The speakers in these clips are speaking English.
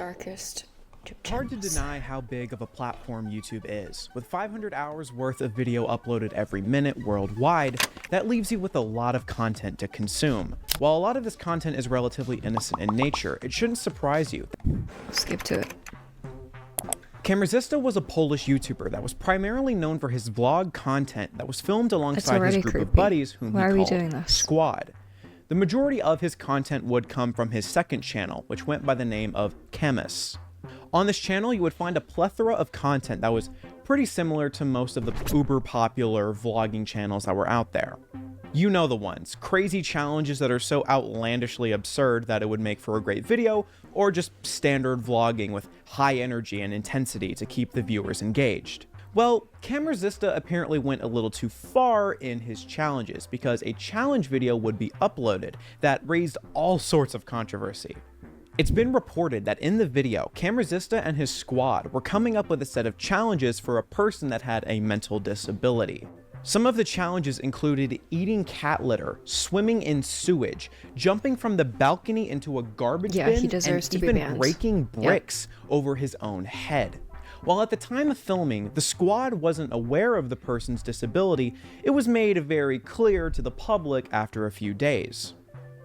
darkest YouTube Hard to channels. deny how big of a platform YouTube is. With 500 hours worth of video uploaded every minute worldwide, that leaves you with a lot of content to consume. While a lot of this content is relatively innocent in nature, it shouldn't surprise you. Skip to it. Kamerzysta was a Polish YouTuber that was primarily known for his vlog content that was filmed alongside his group of buddies whom Why he are we called doing this? Squad. The majority of his content would come from his second channel, which went by the name of Chemis. On this channel, you would find a plethora of content that was pretty similar to most of the uber popular vlogging channels that were out there. You know the ones, crazy challenges that are so outlandishly absurd that it would make for a great video, or just standard vlogging with high energy and intensity to keep the viewers engaged. Well, Kamerzysta apparently went a little too far in his challenges because a challenge video would be uploaded that raised all sorts of controversy. It's been reported that in the video, Kamerzysta and his squad were coming up with a set of challenges for a person that had a mental disability. Some of the challenges included eating cat litter, swimming in sewage, jumping from the balcony into a garbage bin, and even breaking bricks over his own head. While at the time of filming, the squad wasn't aware of the person's disability, it was made very clear to the public after a few days.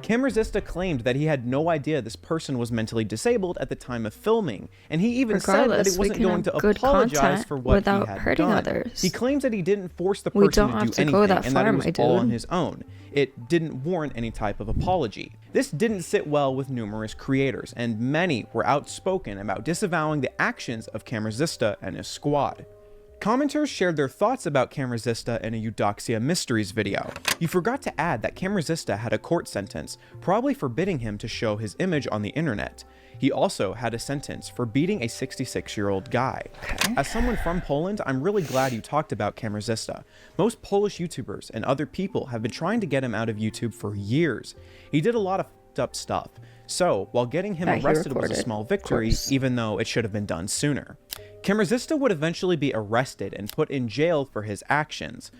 Kamerzysta claimed that he had no idea this person was mentally disabled at the time of filming, and he even said that he wasn't going to apologize for what he had done. Others. He claims that he didn't force the person to do anything and that it was all on his own. It didn't warrant any type of apology. This didn't sit well with numerous creators, and many were outspoken about disavowing the actions of Kamerzysta and his squad. Commenters shared their thoughts about Kamerzysta in a Eudoxia Mysteries video. You forgot to add that Kamerzysta had a court sentence, probably forbidding him to show his image on the internet. He also had a sentence for beating a 66-year-old guy. As someone from Poland, I'm really glad you talked about Kamerzysta. Most Polish YouTubers and other people have been trying to get him out of YouTube for years. He did a lot of f***ed up stuff. So, while getting him arrested was a small victory, even though it should have been done sooner. Kamerzysta would eventually be arrested and put in jail for his actions.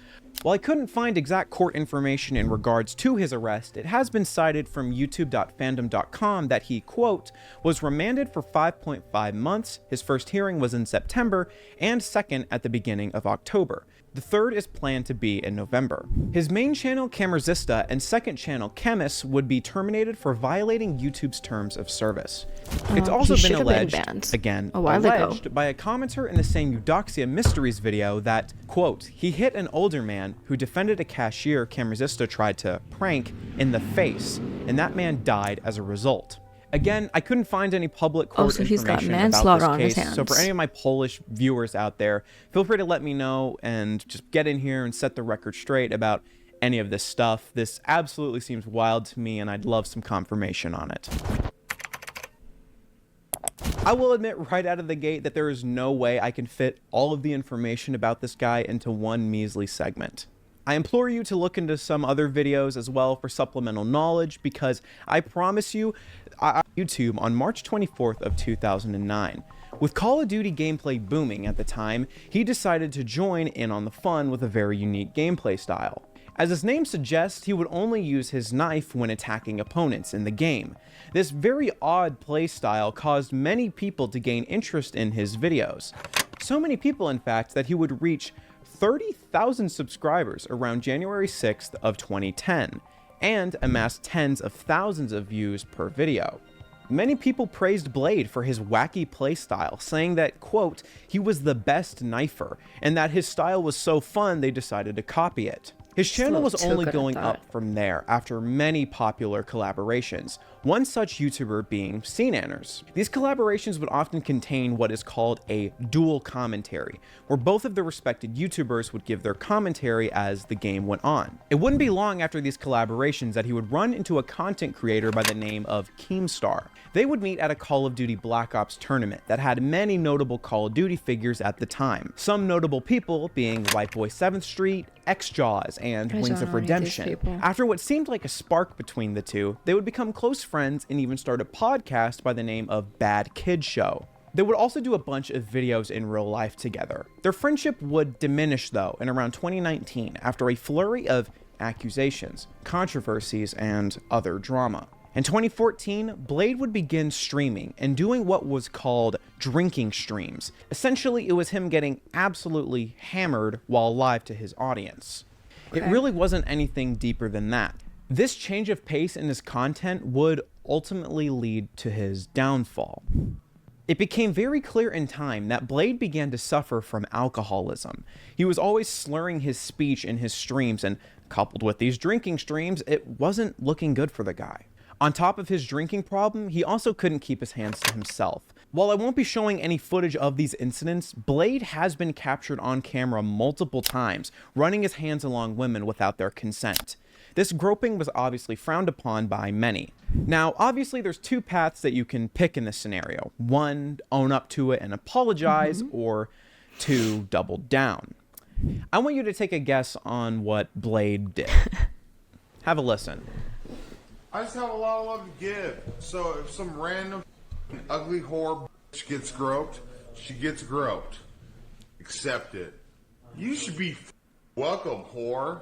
While I couldn't find exact court information in regards to his arrest, it has been cited from youtube.fandom.com that he, quote, was remanded for 5.5 months, his first hearing was in September, and second at the beginning of October. The third is planned to be in November. His main channel, Kamerzysta, and second channel, Chemis, would be terminated for violating YouTube's terms of service. It's also been alleged, again, alleged by a commenter in the same Eudoxia Mysteries video that, quote, he hit an older man who defended a cashier Kamerzysta tried to prank in the face, and that man died as a result. Again, I couldn't find any public court information about this case, so for any of my Polish viewers out there, feel free to let me know and just get in here and set the record straight about any of this stuff. This absolutely seems wild to me, and I'd love some confirmation on it. I will admit right out of the gate that there is no way I can fit all of the information about this guy into one measly segment. I implore you to look into some other videos as well for supplemental knowledge, because I promise you, YouTube on March 24th of 2009. With Call of Duty gameplay booming at the time, he decided to join in on the fun with a very unique gameplay style. As his name suggests, he would only use his knife when attacking opponents in the game. This very odd playstyle caused many people to gain interest in his videos. So many people, in fact, that he would reach 30,000 subscribers around January 6th of 2010, and amassed tens of thousands of views per video. Many people praised Blade for his wacky playstyle, saying that, quote, he was the best knifer, and that his style was so fun they decided to copy it. His channel was only going up from there after many popular collaborations, one such YouTuber being Cnanners. These collaborations would often contain what is called a dual commentary, where both of the respected YouTubers would give their commentary as the game went on. It wouldn't be long after these collaborations that he would run into a content creator by the name of Keemstar. They would meet at a Call of Duty Black Ops tournament that had many notable Call of Duty figures at the time. Some notable people being Whiteboy 7th Street, X-Jaws, and Wings of Redemption. After what seemed like a spark between the two, they would become close friends and even start a podcast by the name of Bad Kid Show. They would also do a bunch of videos in real life together. Their friendship would diminish though in around 2019 after a flurry of accusations, controversies, and other drama. In 2014, Blade would begin streaming and doing what was called drinking streams. Essentially, it was him getting absolutely hammered while live to his audience. It really wasn't anything deeper than that. This change of pace in his content would ultimately lead to his downfall. It became very clear in time that Blade began to suffer from alcoholism. He was always slurring his speech in his streams, and coupled with these drinking streams, it wasn't looking good for the guy. On top of his drinking problem, he also couldn't keep his hands to himself. While I won't be showing any footage of these incidents, Blade has been captured on camera multiple times, running his hands along women without their consent. This groping was obviously frowned upon by many. Now, obviously, there's two paths that you can pick in this scenario. One, own up to it and apologize, or two, double down. I want you to take a guess on what Blade did. Have a listen. I just have a lot of love to give. So if some random ugly whore bitch gets groped, she gets groped. Accept it. You should be welcome, whore.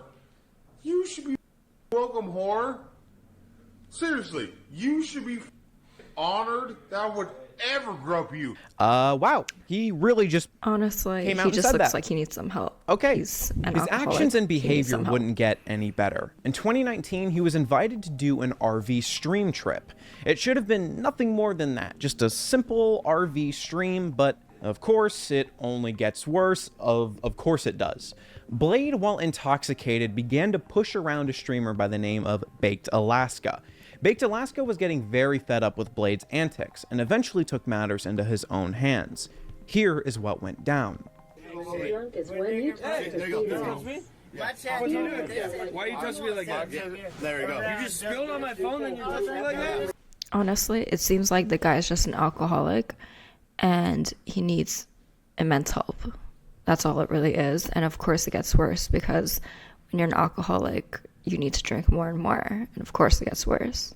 You should be welcome, whore. Seriously, you should be honored that would ever grope you. Wow. He really just honestly, came out he and just said looks that. like he needs some help. Okay. He's an His alcoholic. actions and He needs behavior some help. wouldn't get any better. In 2019, he was invited to do an RV stream trip. It should have been nothing more than that, just a simple RV stream, but of course, it only gets worse. Of course it does. Blade, while intoxicated, began to push around a streamer by the name of Baked Alaska. Baked Alaska was getting very fed up with Blade's antics and eventually took matters into his own hands. Here is what went down. Why are you touching me like that? There we go. You just spilled on my phone and you're touching me like that? Honestly, it seems like the guy is just an alcoholic and he needs immense help. That's all it really is. And of course it gets worse because when you're an alcoholic, you need to drink more and more. And of course it gets worse.